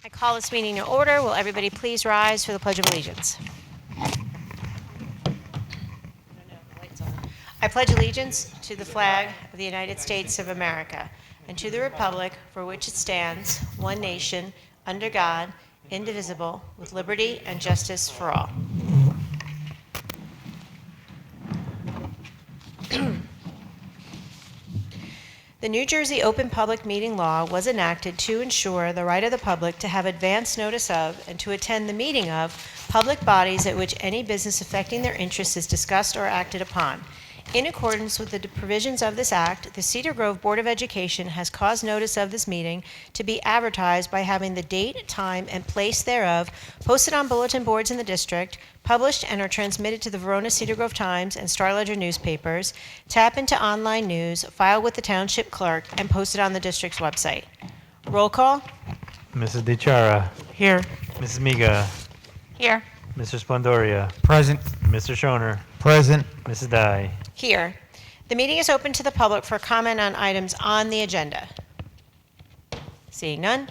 I call this meeting to order. Will everybody please rise for the Pledge of Allegiance? I pledge allegiance to the flag of the United States of America and to the republic for which it stands, one nation, under God, indivisible, with liberty and justice for all. The New Jersey Open Public Meeting Law was enacted to ensure the right of the public to have advance notice of and to attend the meeting of public bodies at which any business affecting their interests is discussed or acted upon. In accordance with the provisions of this act, the Cedar Grove Board of Education has caused notice of this meeting to be advertised by having the date, time, and place thereof posted on bulletin boards in the district, published and are transmitted to the Verona Cedar Grove Times and Star Ledger newspapers, tap into online news, filed with the township clerk, and posted on the district's website. Roll call. Mrs. DeChara. Here. Mrs. Miga. Here. Mr. Splendoria. Present. Mr. Schoner. Present. Mrs. Dye. Here. The meeting is open to the public for comment on items on the agenda. Seeing none.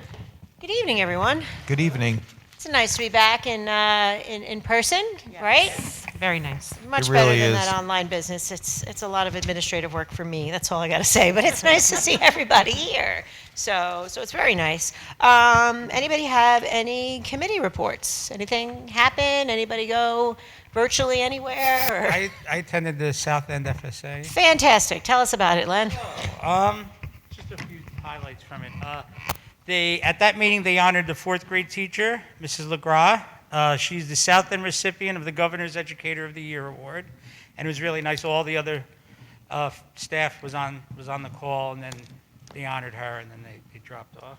Good evening, everyone. Good evening. It's nice to be back in person, right? Very nice. Much It better really than is. that online business. It's a lot of administrative work for me. That's all I got to say. But it's nice to see everybody here. So it's very nice. Anybody have any committee reports? Anything happen? Anybody go virtually anywhere? Or? I attended the South End FSA. Fantastic. Tell us about it, Len. Just a few highlights from it. At that meeting, they honored the fourth grade teacher, Mrs. LeGras. She's the South End recipient of the Governor's Educator of the Year Award, and it was really nice. All the other staff was on the call, and then they honored her, and then they dropped off.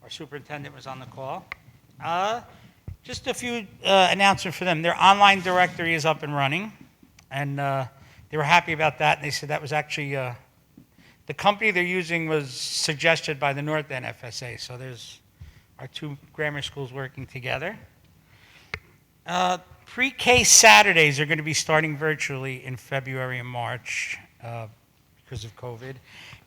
Our superintendent was on the call. Just a few announcements for them. Their online directory is up and running, and they were happy about that. And they said that was actually the company they're using was suggested by the North End FSA. So there's our two grammar schools working together. Pre-K Saturdays are going to be starting virtually in February and March because of COVID.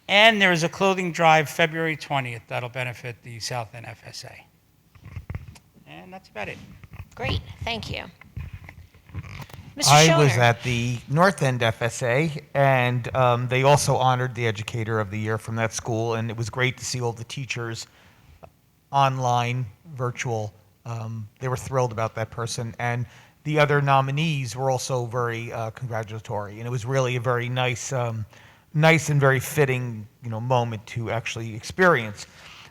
And there is a clothing drive February 20th that'll benefit the South End FSA. And that's about it. Great. Thank you. Mr. I was Schoner. at the North End FSA, and they also honored the Educator of the Year from that school, and it was great to see all the teachers online, virtual. They were thrilled about that person, and the other nominees were also very congratulatory, and it was really a very nice and very fitting, moment to actually experience.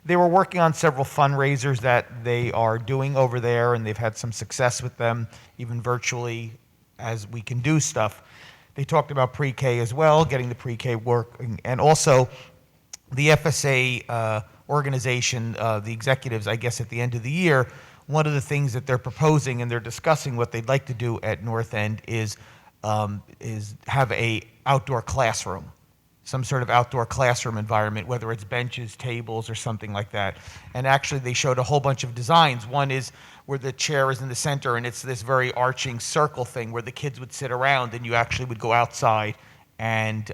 They were working on several fundraisers that they are doing over there, and they've had some success with them, even virtually, as we can do stuff. They talked about pre-K as well, getting the pre-K work, and also the FSA organization, the executives, I guess, at the end of the year, one of the things that they're proposing and they're discussing what they'd like to do at North End is have a outdoor classroom, some sort of outdoor classroom environment, whether it's benches, tables, or something like that. And actually, they showed a whole bunch of designs. One is where the chair is in the center, and it's this very arching circle thing where the kids would sit around, and you actually would go outside and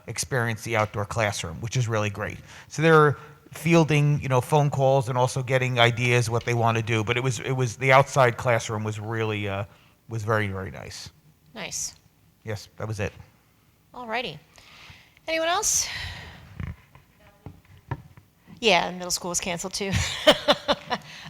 experience the outdoor classroom, which is really great. So they're fielding, phone calls and also getting ideas what they want to do. But it was the outside classroom was really was very, very nice. Nice. Yes, that was it. All righty. Anyone else? Yeah, middle school was canceled too.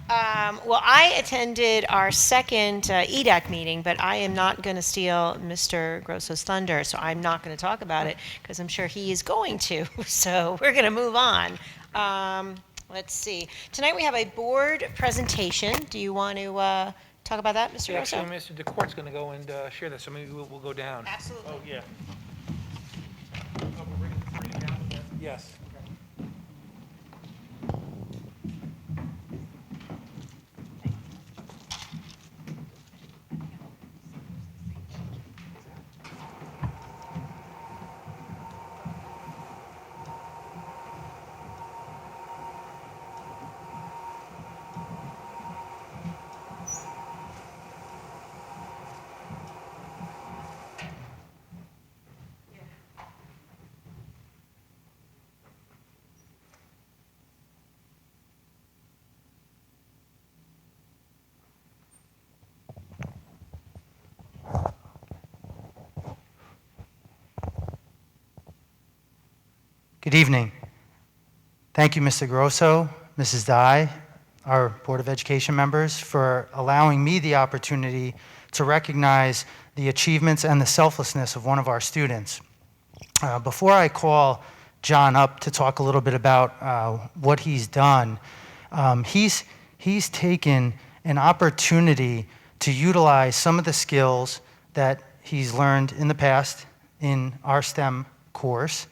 Well, I attended our second EDAC meeting, but I am not going to steal Mr. Grosso's thunder, so I'm not going to talk about it because I'm sure he is going to. So we're going to move on. Let's see. Tonight we have a board presentation. Do you want to talk about that, Mr. Grosso? Actually, Mr. DeCourt's going to go and share this, so maybe we'll go down. Absolutely. Oh, yeah. Yes. Good evening. Thank you, Mr. Grosso, Mrs. Dye, our Board of Education members, for allowing me the opportunity to recognize the achievements and the selflessness of one of our students. Before I call John up to talk a little bit about what he's done, he's taken an opportunity to utilize some of the skills that he's learned in the past in our STEM course,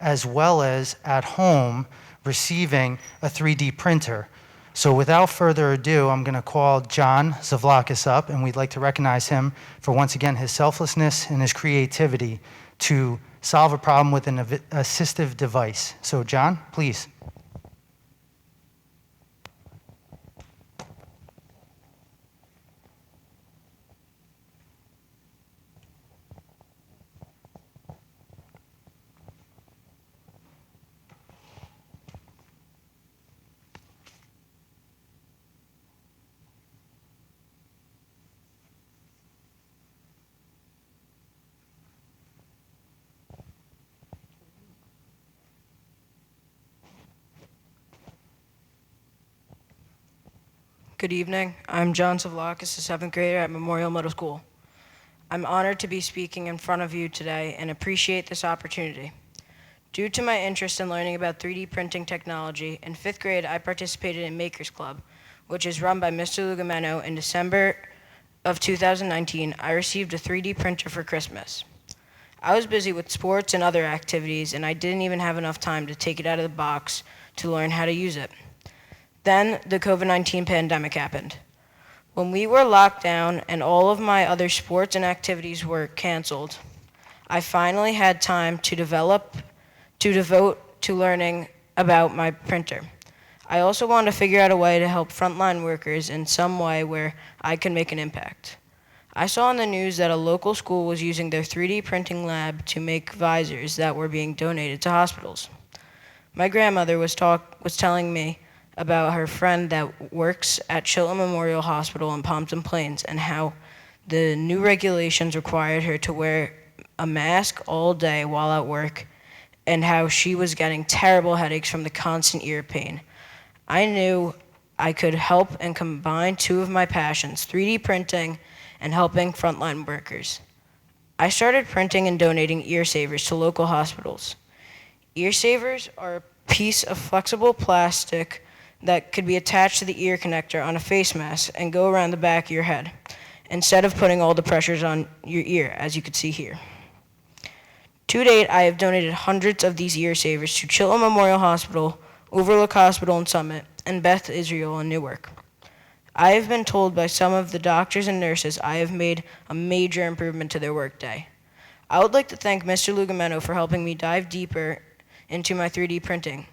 as well as at home receiving a 3D printer. So without further ado, I'm going to call John Zavlakis up, and we'd like to recognize him for, once again, his selflessness and his creativity to solve a problem with an assistive device. So John, please. Good evening. I'm John Savlakis, a seventh grader at Memorial Middle School. I'm honored to be speaking in front of you today and appreciate this opportunity. Due to my interest in learning about 3D printing technology, in fifth grade I participated in Makers Club, which is run by Mr. Lugameno. In December of 2019, I received a 3D printer for Christmas. I was busy with sports and other activities, and I didn't even have enough time to take it out of the box to learn how to use it. Then the COVID-19 pandemic happened. When we were locked down and all of my other sports and activities were canceled, I finally had time to devote to learning about my printer. I also wanted to figure out a way to help frontline workers in some way where I could make an impact. I saw on the news that a local school was using their 3D printing lab to make visors that were being donated to hospitals. My grandmother was telling me about her friend that works at Chilton Memorial Hospital in Pompton Plains and how the new regulations required her to wear a mask all day while at work, and how she was getting terrible headaches from the constant ear pain. I knew I could help and combine two of my passions, 3D printing and helping frontline workers. I started printing and donating ear savers to local hospitals. Ear savers are a piece of flexible plastic that could be attached to the ear connector on a face mask and go around the back of your head, instead of putting all the pressures on your ear, as you can see here. To date, I have donated hundreds of these ear savers to Chilton Memorial Hospital, Overlook Hospital in Summit, and Beth Israel in Newark. I have been told by some of the doctors and nurses I have made a major improvement to their workday. I would like to thank Mr. Lugameno for helping me dive deeper into my 3D printing.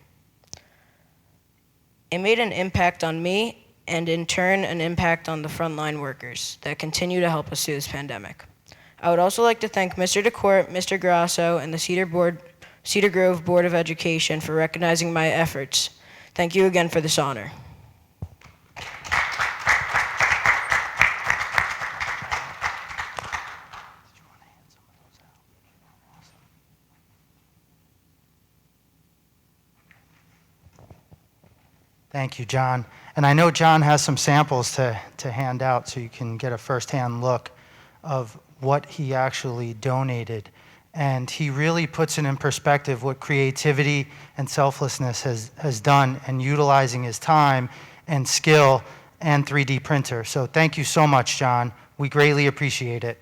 It made an impact on me, and in turn, an impact on the frontline workers that continue to help us through this pandemic. I would also like to thank Mr. DeCourt, Mr. Grasso, and the Cedar Grove Board of Education for recognizing my efforts. Thank you again for this honor. Thank you, John. And I know John has some samples to hand out so you can get a firsthand look of what he actually donated. And he really puts it in perspective what creativity and selflessness has done in utilizing his time and skill and 3D printer. So thank you so much, John. We greatly appreciate it.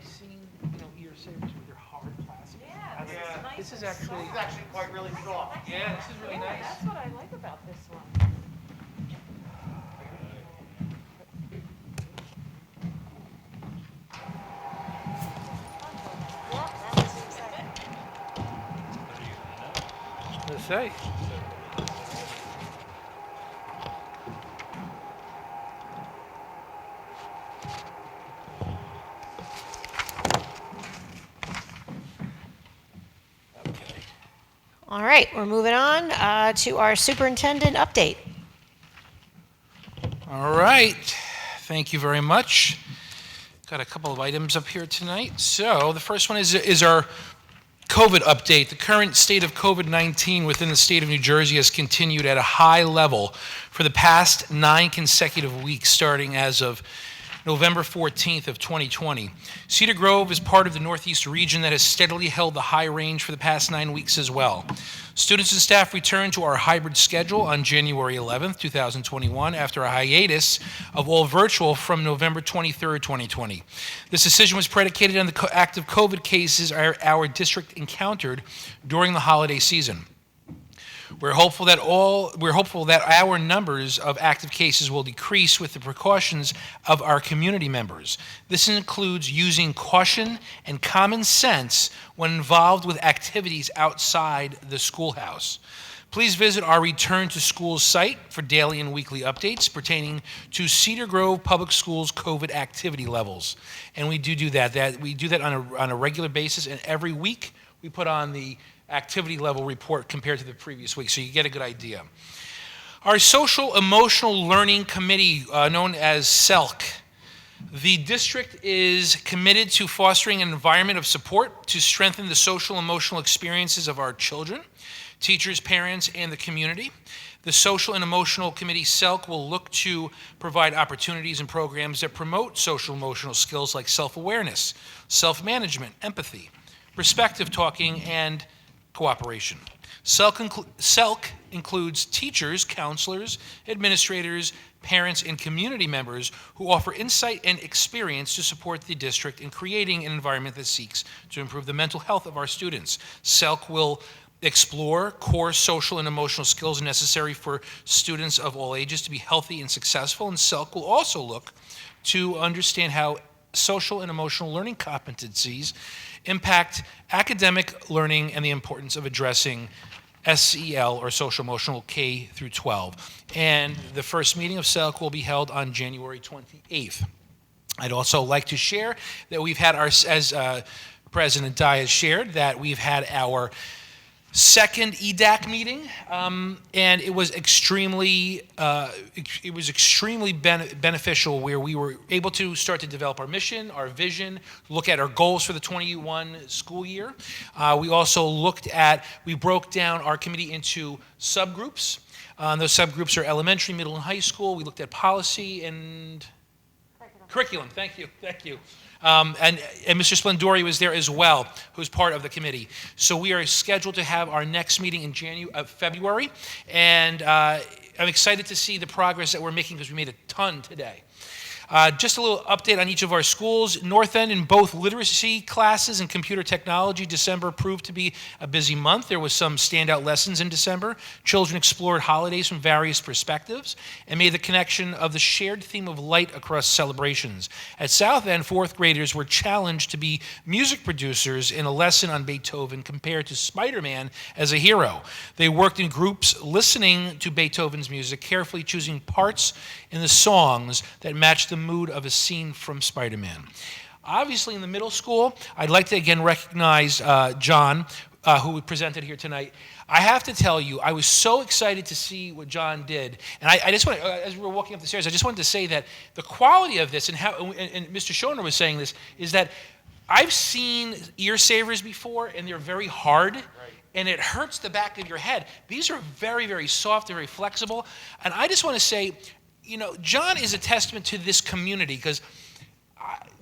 seen, ear savers with their hard plastic? Yeah, This is actually, quite really soft. yeah, this is really nice. That's what I like about this one. Let's say. All right, we're moving on to our superintendent update. All right, thank you very much. Got a couple of items up here tonight. So the first one is our COVID update. The current state of COVID-19 within the state of New Jersey has continued at a high level for the past 9 consecutive weeks, starting as of November 14th of 2020. Cedar Grove is part of the Northeast region that has steadily held the high range for the past 9 weeks as well. Students and staff returned to our hybrid schedule on January 11th, 2021, after a hiatus of all virtual from November 23rd, 2020. This decision was predicated on the active COVID cases our district encountered during the holiday season. We're hopeful that our numbers of active cases will decrease with the precautions of our community members. This includes using caution and common sense when involved with activities outside the schoolhouse. Please visit our Return to Schools site for daily and weekly updates pertaining to Cedar Grove Public Schools COVID activity levels. And we do that. We do that on a regular basis, and every week we put on the activity level report compared to the previous week, so you get a good idea. Our Social Emotional Learning Committee, known as SELC, the district is committed to fostering an environment of support to strengthen the social emotional experiences of our children, teachers, parents, and the community. The Social and Emotional Committee, SELC, will look to provide opportunities and programs that promote social emotional skills like self-awareness, self-management, empathy, perspective talking, and cooperation. SELC includes teachers, counselors, administrators, parents, and community members who offer insight and experience to support the district in creating an environment that seeks to improve the mental health of our students. SELC will explore core social and emotional skills necessary for students of all ages to be healthy and successful, and SELC will also look to understand how social and emotional learning competencies impact academic learning and the importance of addressing SEL, or social emotional K through 12. And the first meeting of SELC will be held on January 28th. I'd also like to share that we've had as President Dye has shared, that we've had our second EDAC meeting, and it was extremely beneficial, where we were able to start to develop our mission, our vision, look at our goals for the 21 school year. We broke down our committee into subgroups. Those subgroups are elementary, middle, and high school. We looked at policy and curriculum. Thank you. And Mr. Splendori was there as well, who's part of the committee. So we are scheduled to have our next meeting in February, and I'm excited to see the progress that we're making, because we made a ton today. Just a little update on each of our schools. North End, in both literacy classes and computer technology, December proved to be a busy month. There was some standout lessons in December. Children explored holidays from various perspectives and made the connection of the shared theme of light across celebrations. At South End, fourth graders were challenged to be music producers in a lesson on Beethoven compared to Spider-Man as a hero. They worked in groups listening to Beethoven's music, carefully choosing parts in the songs that matched the mood of a scene from Spider-Man. Obviously, in the middle school, I'd like to again recognize John, who presented here tonight. I have to tell you, I was so excited to see what John did. And I just want to, as we were walking up the stairs, I just wanted to say that the quality of this, and Mr. Schoner was saying this, is that I've seen ear savers before, and they're very hard. Right. And it hurts the back of your head. These are very, very soft, and very flexible. And I just want to say, John is a testament to this community, because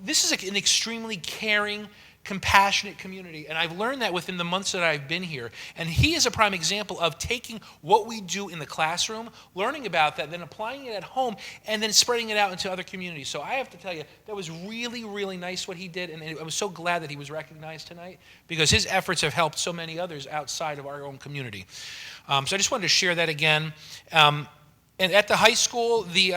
this is an extremely caring, compassionate community. And I've learned that within the months that I've been here. And he is a prime example of taking what we do in the classroom, learning about that, then applying it at home, and then spreading it out into other communities. So I have to tell you, that was really, really nice what he did. And I was so glad that he was recognized tonight, because his efforts have helped so many others outside of our own community. So I just wanted to share that again. And at the high school, the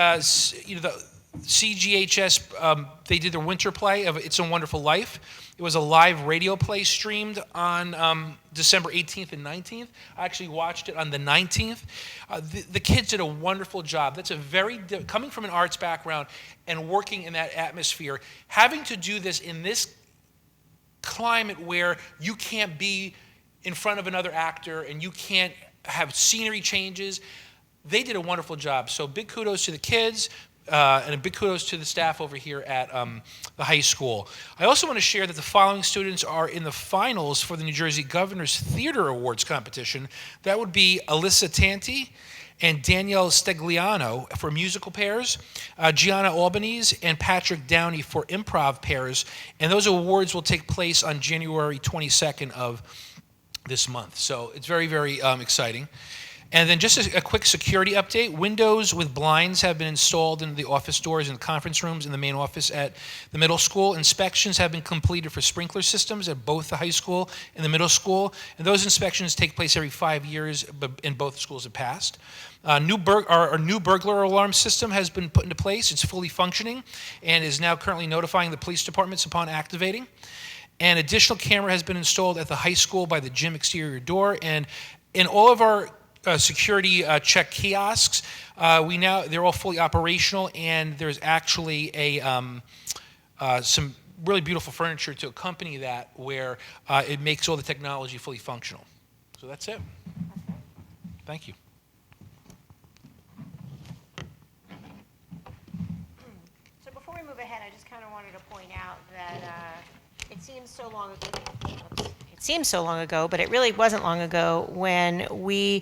CGHS, they did their winter play of It's a Wonderful Life. It was a live radio play streamed on December 18th and 19th. I actually watched it on the 19th. The kids did a wonderful job. That's coming from an arts background and working in that atmosphere, having to do this in this climate where you can't be in front of another actor and you can't have scenery changes. They did a wonderful job. So big kudos to the kids. And a big kudos to the staff over here at the high school. I also want to share that the following students are in the finals for the New Jersey Governor's Theater Awards competition. That would be Alyssa Tanti and Danielle Stegliano for musical pairs, Gianna Albanese and Patrick Downey for improv pairs. And those awards will take place on January 22nd of this month. So it's very, very exciting. And then just a quick security update. Windows with blinds have been installed in the office doors and conference rooms in the main office at the middle school. Inspections have been completed for sprinkler systems at both the high school and the middle school. And those inspections take place every 5 years, but in both schools have passed. Our new burglar alarm system has been put into place. It's fully functioning and is now currently notifying the police departments upon activating. An additional camera has been installed at the high school by the gym exterior door. And in all of our security check kiosks, they're all fully operational, and there's actually some really beautiful furniture to accompany that, where it makes all the technology fully functional. So that's it. Thank you. So before we move ahead, I just kind of wanted to point out that it seems so long ago. It seems so long ago, but it really wasn't long ago when we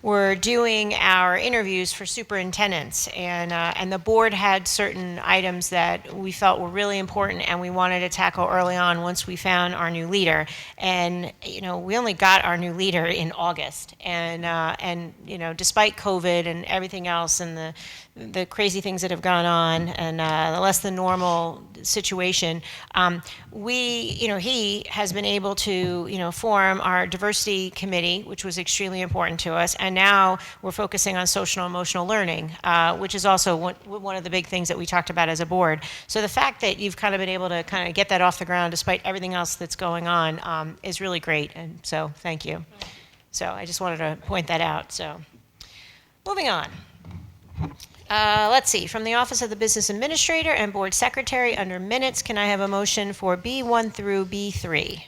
were doing our interviews for superintendents, and the board had certain items that we felt were really important and we wanted to tackle early on once we found our new leader. And we only got our new leader in August, and despite COVID and everything else and the crazy things that have gone on and the less than normal situation, he has been able to form our diversity committee, which was extremely important to us. And now we're focusing on social and emotional learning, which is also one of the big things that we talked about as a board. So the fact that you've kind of been able to kind of get that off the ground despite everything else that's going on is really great. And so thank you. So I just wanted to point that out. So moving on. Let's see, from the Office of the Business Administrator and Board Secretary, under minutes, can I have a motion for B1 through B3?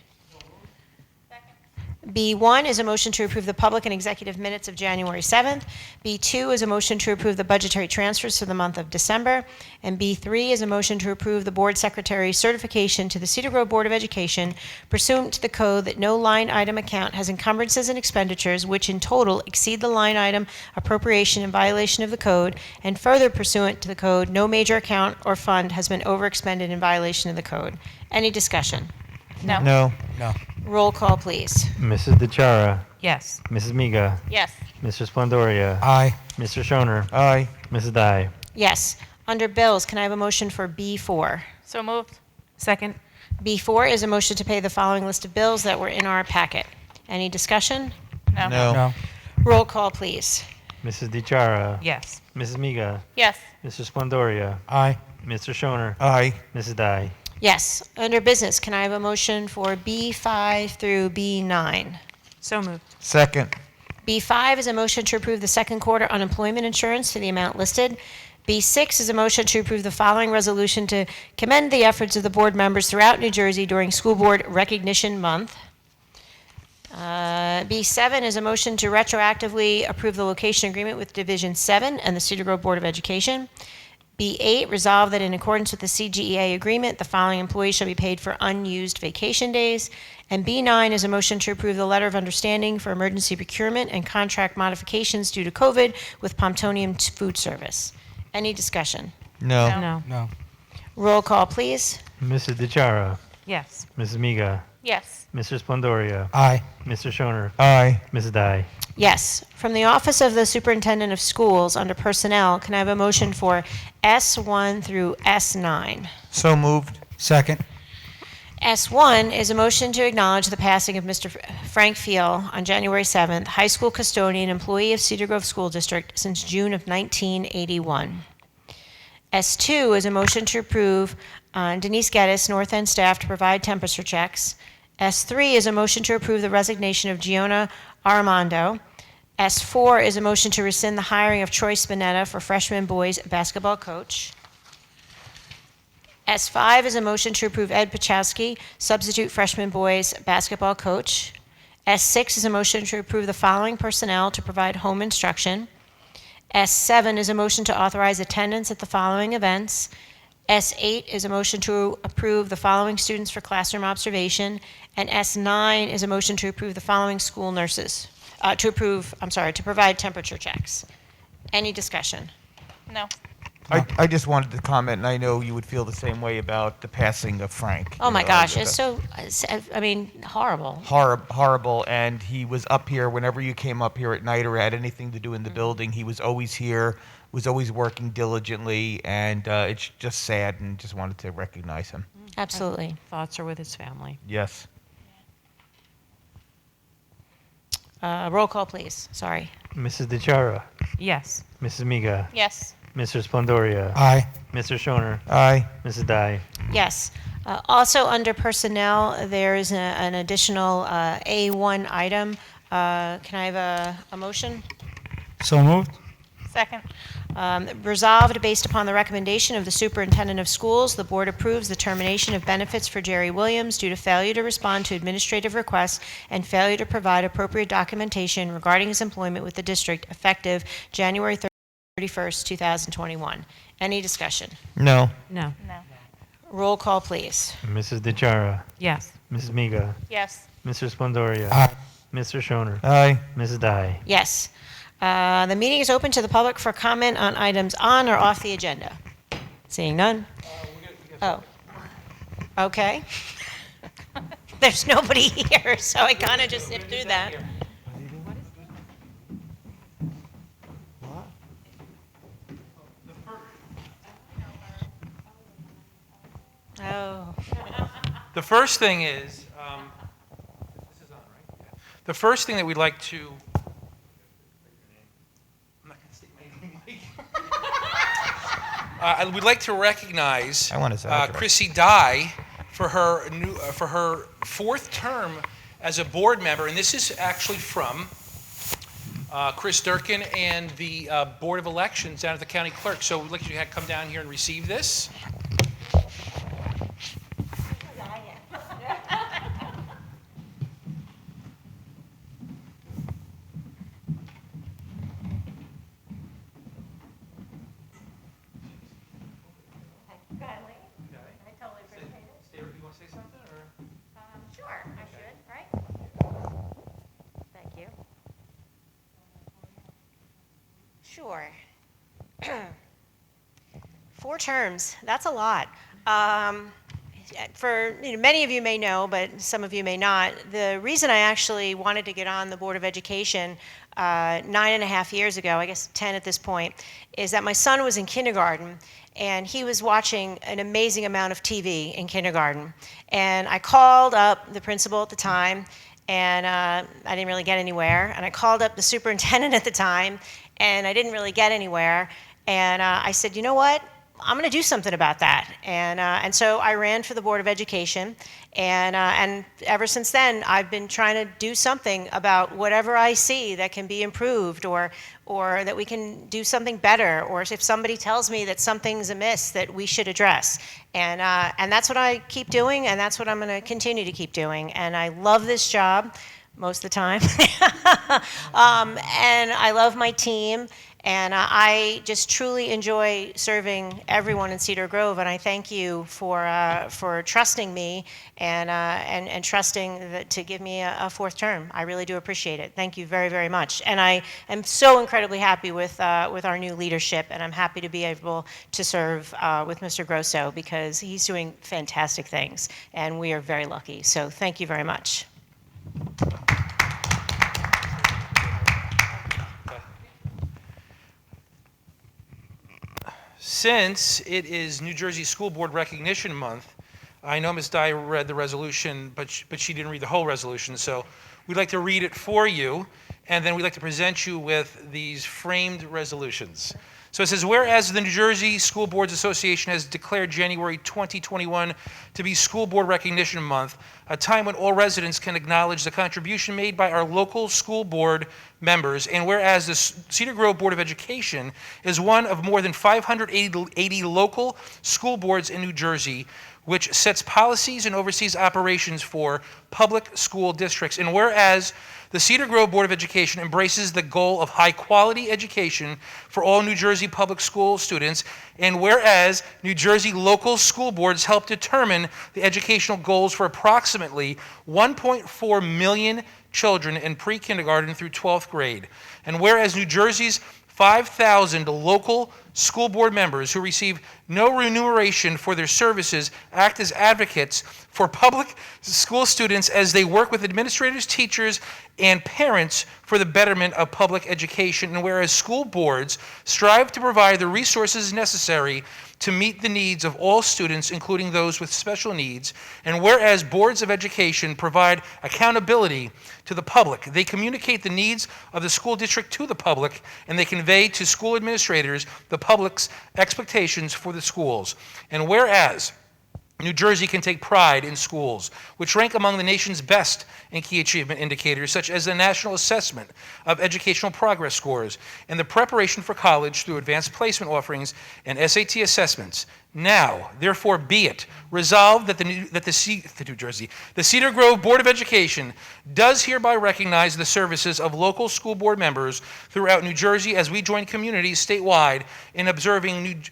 B1 is a motion to approve the public and executive minutes of January 7th. B2 is a motion to approve the budgetary transfers for the month of December. And B3 is a motion to approve the Board Secretary's certification to the Cedar Grove Board of Education pursuant to the code that no line item account has encumbrances and expenditures which in total exceed the line item appropriation in violation of the code, and further pursuant to the code, no major account or fund has been overexpended in violation of the code. Any discussion? No. No. Roll call, please. Mrs. DeChara. Yes. Mrs. Miga. Yes. Mr. Splendoria. Aye. Mr. Shoner. Aye. Mrs. Dye. Yes. Under bills, can I have a motion for B4? So moved. Second. B4 is a motion to pay the following list of bills that were in our packet. Any discussion? No. No. Roll call, please. Mrs. DeChara. Yes. Mrs. Miga. Yes. Mr. Splendoria. Aye. Mr. Shoner. Aye. Mrs. Dye. Yes. Under business, can I have a motion for B5 through B9? So moved. Second. B5 is a motion to approve the second quarter unemployment insurance to the amount listed. B6 is a motion to approve the following resolution to commend the efforts of the board members throughout New Jersey during School Board Recognition Month. B7 is a motion to retroactively approve the location agreement with Division 7 and the Cedar Grove Board of Education. B8, resolve that in accordance with the CGEA agreement, the following employees shall be paid for unused vacation days. And B9 is a motion to approve the letter of understanding for emergency procurement and contract modifications due to COVID with Pomptonium Food Service. Any discussion? No. No. No. Roll call, please. Mrs. DeChara. Yes. Mrs. Miga, Yes. Mr. Splendoria, Aye. Mr. Shoner, Aye. Mrs. Dai. Yes. From the Office of the Superintendent of Schools, under Personnel, can I have a motion for S1 through S9? So moved. Second. S1 is a motion to acknowledge the passing of Mr. Frank Fiel on January 7th, high school custodian, employee of Cedar Grove School District since June of 1981. S2 is a motion to approve Denise Geddes, North End staff, to provide temperature checks. S3 is a motion to approve the resignation of Giona Armando. S4 is a motion to rescind the hiring of Troy Spinetta for freshman boys basketball coach. S5 is a motion to approve Ed Pachowski, substitute freshman boys basketball coach. S6 is a motion to approve the following personnel to provide home instruction. S7 is a motion to authorize attendance at the following events. S8 is a motion to approve the following students for classroom observation. And S9 is a motion to approve the following school nurses, to provide temperature checks. Any discussion? No. I just wanted to comment, and I know you would feel the same way about the passing of Frank. Oh, You my know, gosh, it's so, horrible. horrible, and he was up here whenever you came up here at night or had anything to do in the building. He was always here, was always working diligently, and it's just sad, and just wanted to recognize him. Absolutely. Thoughts are with his family. Yes. Roll call, please. Sorry. Mrs. DeChara, Yes. Mrs. Miga, Yes. Mr. Splendoria, Aye. Mr. Shoner, Aye. Mrs. Dai. Yes. Also, under personnel, there is an additional A1 item. Can I have a motion? So moved. Second. Resolved, based upon the recommendation of the superintendent of schools, the board approves the termination of benefits for Jerry Williams due to failure to respond to administrative requests and failure to provide appropriate documentation regarding his employment with the district effective January 31st, 2021. Any discussion? No. No. No. Roll call, please. Mrs. DeChara, Yes. Mrs. Miga, Yes. Mr. Splendoria, Aye. Mr. Shoner, Aye. Mrs. Dai. Yes. The meeting is open to the public for comment on items on or off the agenda. Seeing none? Oh. Okay. There's nobody here, so I kind of just zipped through that. Oh. The first thing is, this is on, right? Yeah. The first thing that we'd like to, I'm not going to state my name, Mike. We'd like to recognize I want his address. Chrissy Dye for her fourth term as a board member, and this is actually from Chris Durkin and the Board of Elections down at the county clerk. So we'd like you to come down here and receive this. You want to say something, or? Sure, I should, right? Thank you. Sure. 4 terms, that's a lot. Many of you may know, but some of you may not, the reason I actually wanted to get on the Board of Education 9.5 years ago, I guess 10 at this point, is that my son was in kindergarten, and he was watching an amazing amount of TV in kindergarten. And I called up the principal at the time, and I didn't really get anywhere. And I called up the superintendent at the time, and I didn't really get anywhere. And I said, you know what? I'm going to do something about that. And so I ran for the Board of Education, and ever since then, I've been trying to do something about whatever I see that can be improved, or that we can do something better, or if somebody tells me that something's amiss that we should address. And that's what I keep doing, and that's what I'm going to continue to keep doing. And I love this job most of the time. And I love my team, And I just truly enjoy serving everyone in Cedar Grove, and I thank you for trusting me and trusting to give me a fourth term. I really do appreciate it. Thank you very, very much. And I am so incredibly happy with our new leadership, and I'm happy to be able to serve with Mr. Grosso because he's doing fantastic things, and we are very lucky. So thank you very much. Since it is New Jersey School Board Recognition Month, I know Ms. Dye read the resolution, but she didn't read the whole resolution, so we'd like to read it for you, and then we'd like to present you with these framed resolutions. So it says, whereas the New Jersey School Boards Association has declared January 2021 to be School Board Recognition Month, a time when all residents can acknowledge the contribution made by our local school board members, and whereas the Cedar Grove Board of Education is one of more than 580 local school boards in New Jersey, which sets policies and oversees operations for public school districts. And whereas the Cedar Grove Board of Education embraces the goal of high-quality education for all New Jersey public school students, and whereas New Jersey local school boards help determine the educational goals for approximately 1.4 million children in pre-kindergarten through 12th grade, and whereas New Jersey's 5,000 local school board members who receive no remuneration for their services act as advocates for public school students as they work with administrators, teachers, and parents for the betterment of public education. And whereas school boards strive to provide the resources necessary to meet the needs of all students, including those with special needs, and whereas boards of education provide accountability to the public, they communicate the needs of the school district to the public, and they convey to school administrators the public's expectations for the schools. And whereas New Jersey can take pride in schools, which rank among the nation's best in key achievement indicators, such as the National Assessment of Educational Progress Scores and the preparation for college through advanced placement offerings and SAT assessments. Now, therefore, be it resolved that the Cedar Grove Board of Education does hereby recognize the services of local school board members throughout New Jersey as we join communities statewide in observing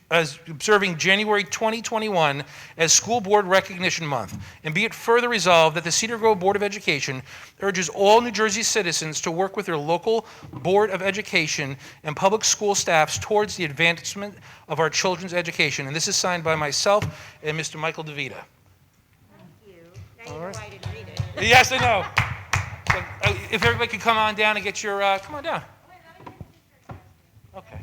January 2021 as School Board Recognition Month. And be it further resolved that the Cedar Grove Board of Education urges all New Jersey citizens to work with their local Board of Education and public school staffs towards the advancement of our children's education. And this is signed by myself and Mr. Michael DeVita. Thank you. Now you know why I didn't read it. Yes, I know. So, if everybody could come on down and get your, come on down. Okay.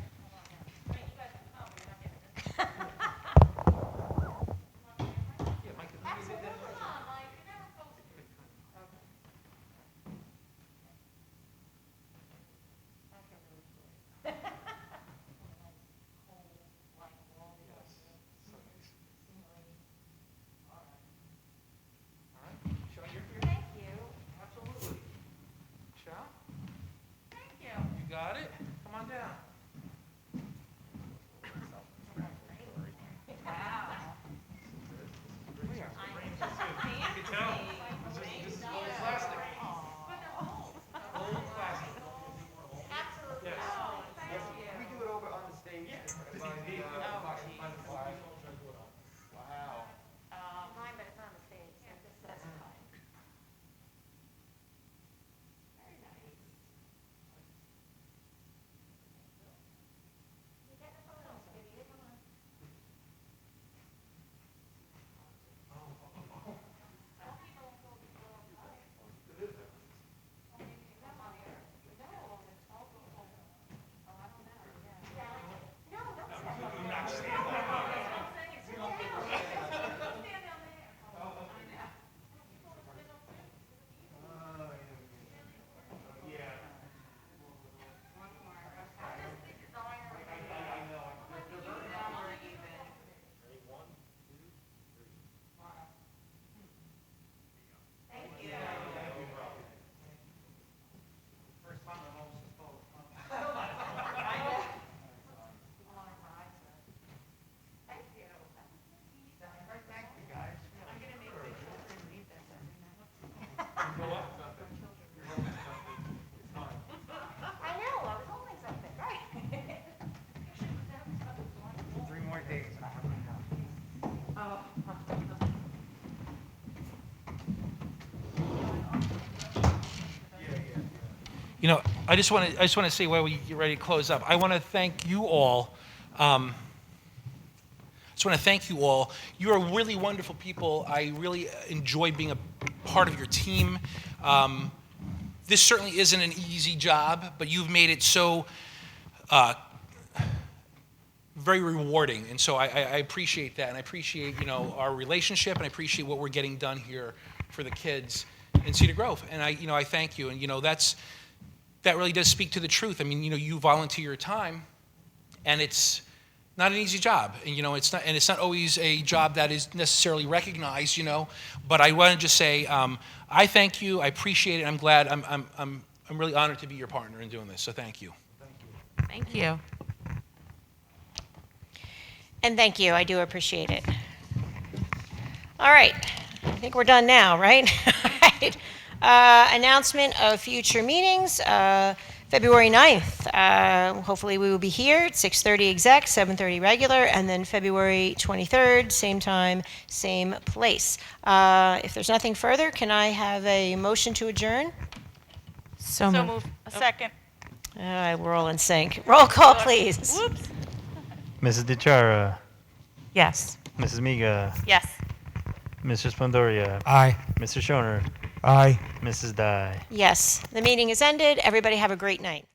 Got it? Come on down. You know, I just want to say while we get ready to close up, I want to thank you all. Just want to thank you all. You are really wonderful people. I really enjoy being a part of your team. This certainly isn't an easy job, but you've made it so very rewarding, and so I appreciate that, and I appreciate our relationship, and I appreciate what we're getting done here for the kids in Cedar Grove, and I thank you, and that really does speak to the truth. I mean, you volunteer your time, and it's not an easy job, and it's not always a job that is necessarily recognized, But I want to just say, I thank you. I appreciate it. I'm glad. I'm really honored to be your partner in doing this. So thank you. Thank you. And thank you, I do appreciate it. All right, I think we're done now, right? All right. Announcement of future meetings, February 9th. Hopefully we will be here at 6:30 exec, 7:30 regular, and then February 23rd, same time, same place. If there's nothing further, can I have a motion to adjourn? So move. A second. We're all in sync. Roll call, please. Whoops. Mrs. DiChara, Yes. Mrs. Miga, Yes. Mr. Splendoria, Aye. Mr. Schoner, Aye. Mrs. Dye. Yes, the meeting is ended. Everybody have a great night.